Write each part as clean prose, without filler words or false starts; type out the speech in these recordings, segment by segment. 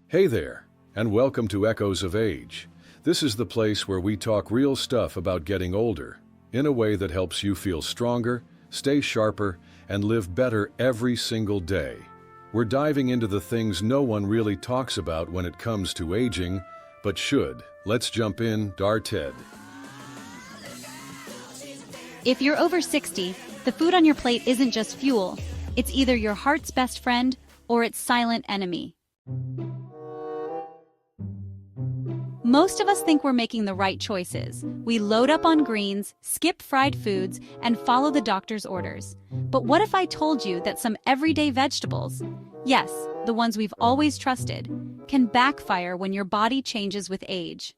Hey there, and welcome to Echoes of Age. This is the place where we talk real stuff about getting older, in a way that helps you feel stronger, stay sharper, and live better every single day. We're diving into the things no one really talks about when it comes to aging, but should. Let's jump in, Ted. If you're over 60, the food on your plate isn't just fuel. It's either your heart's best friend or its silent enemy. Most of us think we're making the right choices. We load up on greens, skip fried foods, and follow the doctor's orders. But what if I told you that some everyday vegetables, yes, the ones we've always trusted, can backfire when your body changes with age?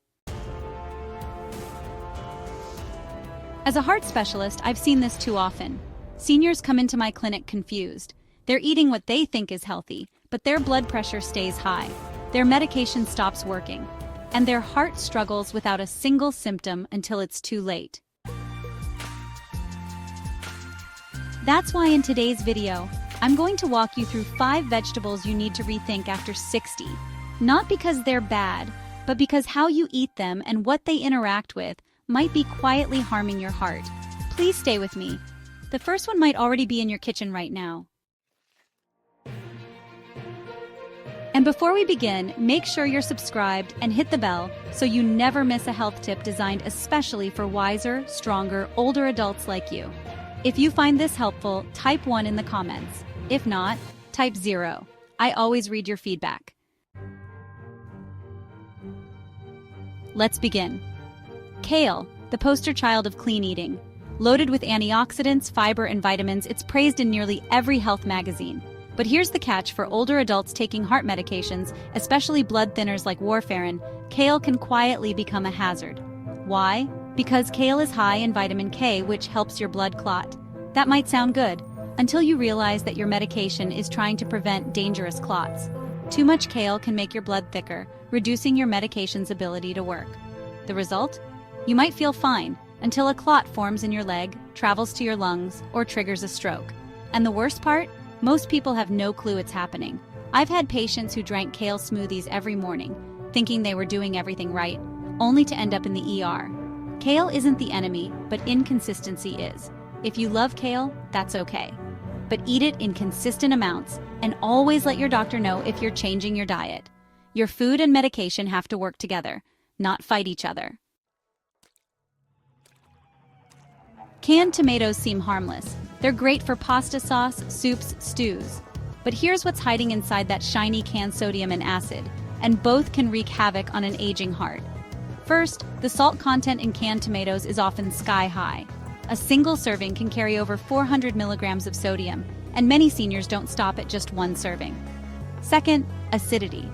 As a heart specialist, I've seen this too often. Seniors come into my clinic confused. They're eating what they think is healthy, but their blood pressure stays high. Their medication stops working, and their heart struggles without a single symptom until it's too late. That's why in today's video, I'm going to walk you through 5 vegetables you need to rethink after 60. Not because they're bad, but because how you eat them and what they interact with might be quietly harming your heart. Please stay with me. The first one might already be in your kitchen right now. And before we begin, make sure you're subscribed and hit the bell so you never miss a health tip designed especially for wiser, stronger, older adults like you. If you find this helpful, type 1 in the comments. If not, type 0. I always read your feedback. Let's begin. Kale, the poster child of clean eating. Loaded with antioxidants, fiber, and vitamins, it's praised in nearly every health magazine. But here's the catch for older adults taking heart medications, especially blood thinners like warfarin. Kale can quietly become a hazard. Why? Because kale is high in vitamin K, which helps your blood clot. That might sound good, until you realize that your medication is trying to prevent dangerous clots. Too much kale can make your blood thicker, reducing your medication's ability to work. The result? You might feel fine, until a clot forms in your leg, travels to your lungs, or triggers a stroke. And the worst part? Most people have no clue it's happening. I've had patients who drank kale smoothies every morning, thinking they were doing everything right, only to end up in the ER. Kale isn't the enemy, but inconsistency is. If you love kale, that's okay. But eat it in consistent amounts, and always let your doctor know if you're changing your diet. Your food and medication have to work together, not fight each other. Canned tomatoes seem harmless. They're great for pasta sauce, soups, stews. But here's what's hiding inside that shiny canned sodium and acid, and both can wreak havoc on an aging heart. First, the salt content in canned tomatoes is often sky high. A single serving can carry over 400 milligrams of sodium, and many seniors don't stop at just one serving. Second, acidity.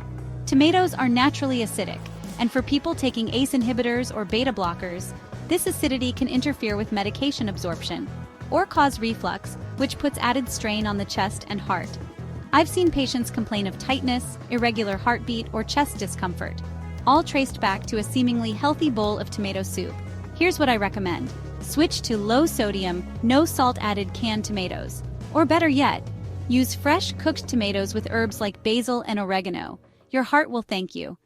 Tomatoes are naturally acidic, and for people taking ACE inhibitors or beta blockers, this acidity can interfere with medication absorption, or cause reflux, which puts added strain on the chest and heart. I've seen patients complain of tightness, irregular heartbeat, or chest discomfort, all traced back to a seemingly healthy bowl of tomato soup. Here's what I recommend. Switch to low-sodium, no salt-added canned tomatoes. Or better yet, use fresh cooked tomatoes with herbs like basil and oregano. Your heart will thank you.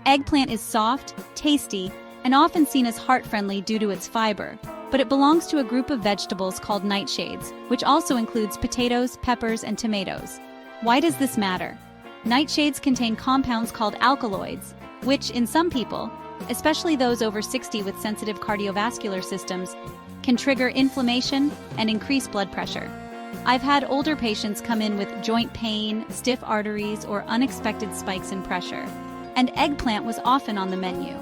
Eggplant is soft, tasty, and often seen as heart-friendly due to its fiber, but it belongs to a group of vegetables called nightshades, which also includes potatoes, peppers, and tomatoes. Why does this matter? Nightshades contain compounds called alkaloids, which, in some people, especially those over 60 with sensitive cardiovascular systems, can trigger inflammation and increase blood pressure. I've had older patients come in with joint pain, stiff arteries, or unexpected spikes in pressure, and eggplant was often on the menu.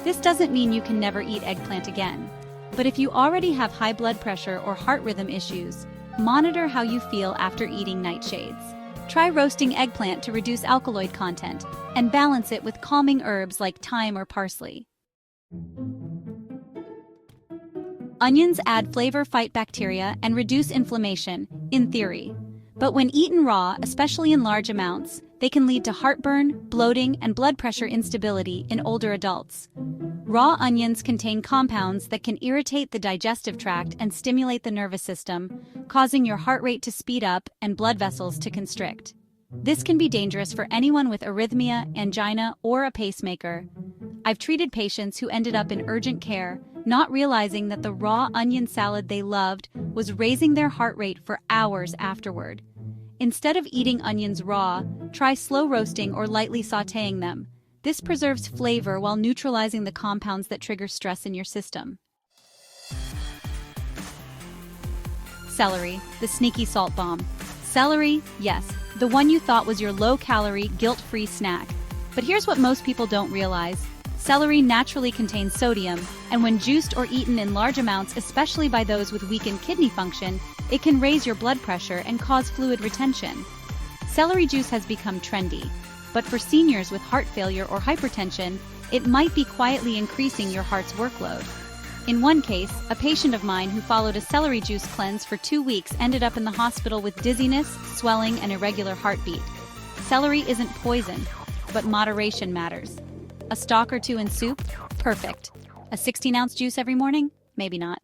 This doesn't mean you can never eat eggplant again. But if you already have high blood pressure or heart rhythm issues, monitor how you feel after eating nightshades. Try roasting eggplant to reduce alkaloid content and balance it with calming herbs like thyme or parsley. Onions add flavor, fight bacteria, and reduce inflammation, in theory. But when eaten raw, especially in large amounts, they can lead to heartburn, bloating, and blood pressure instability in older adults. Raw onions contain compounds that can irritate the digestive tract and stimulate the nervous system, causing your heart rate to speed up and blood vessels to constrict. This can be dangerous for anyone with arrhythmia, angina, or a pacemaker. I've treated patients who ended up in urgent care, not realizing that the raw onion salad they loved was raising their heart rate for hours afterward. Instead of eating onions raw, try slow roasting or lightly sautéing them. This preserves flavor while neutralizing the compounds that trigger stress in your system. Celery, the sneaky salt bomb. Celery, yes, the one you thought was your low-calorie, guilt-free snack. But here's what most people don't realize. Celery naturally contains sodium, and when juiced or eaten in large amounts, especially by those with weakened kidney function, it can raise your blood pressure and cause fluid retention. Celery juice has become trendy, but for seniors with heart failure or hypertension, it might be quietly increasing your heart's workload. In one case, a patient of mine who followed a celery juice cleanse for 2 weeks ended up in the hospital with dizziness, swelling, and irregular heartbeat. Celery isn't poison, but moderation matters. A stalk or two in soup? Perfect. A 16-ounce juice every morning? Maybe not.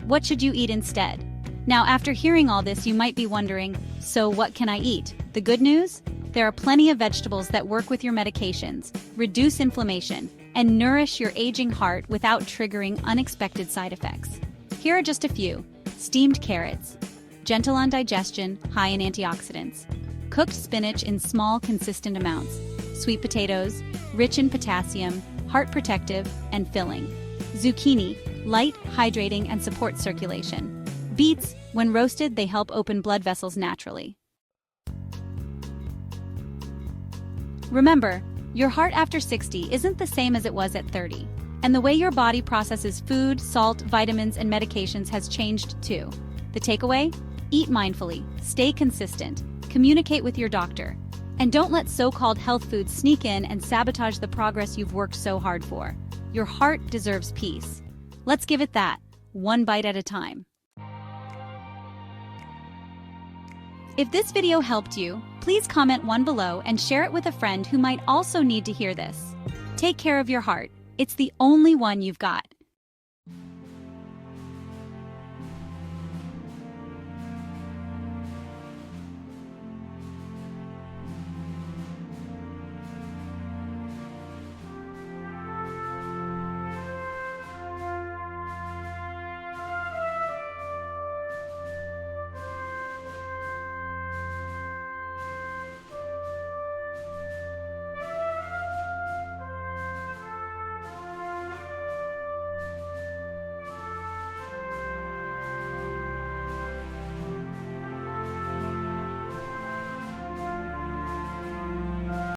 What should you eat instead? Now, after hearing all this, you might be wondering, so what can I eat? The good news? There are plenty of vegetables that work with your medications, reduce inflammation, and nourish your aging heart without triggering unexpected side effects. Here are just a few. Steamed carrots, gentle on digestion, high in antioxidants. Cooked spinach in small, consistent amounts. Sweet potatoes, rich in potassium, heart protective, and filling. Zucchini, light, hydrating, and support circulation. Beets, when roasted, they help open blood vessels naturally. Remember, your heart after 60 isn't the same as it was at 30, and the way your body processes food, salt, vitamins, and medications has changed too. The takeaway? Eat mindfully, stay consistent, communicate with your doctor, and don't let so-called health foods sneak in and sabotage the progress you've worked so hard for. Your heart deserves peace. Let's give it that, one bite at a time. If this video helped you, please comment one below and share it with a friend who might also need to hear this. Take care of your heart. It's the only one you've got.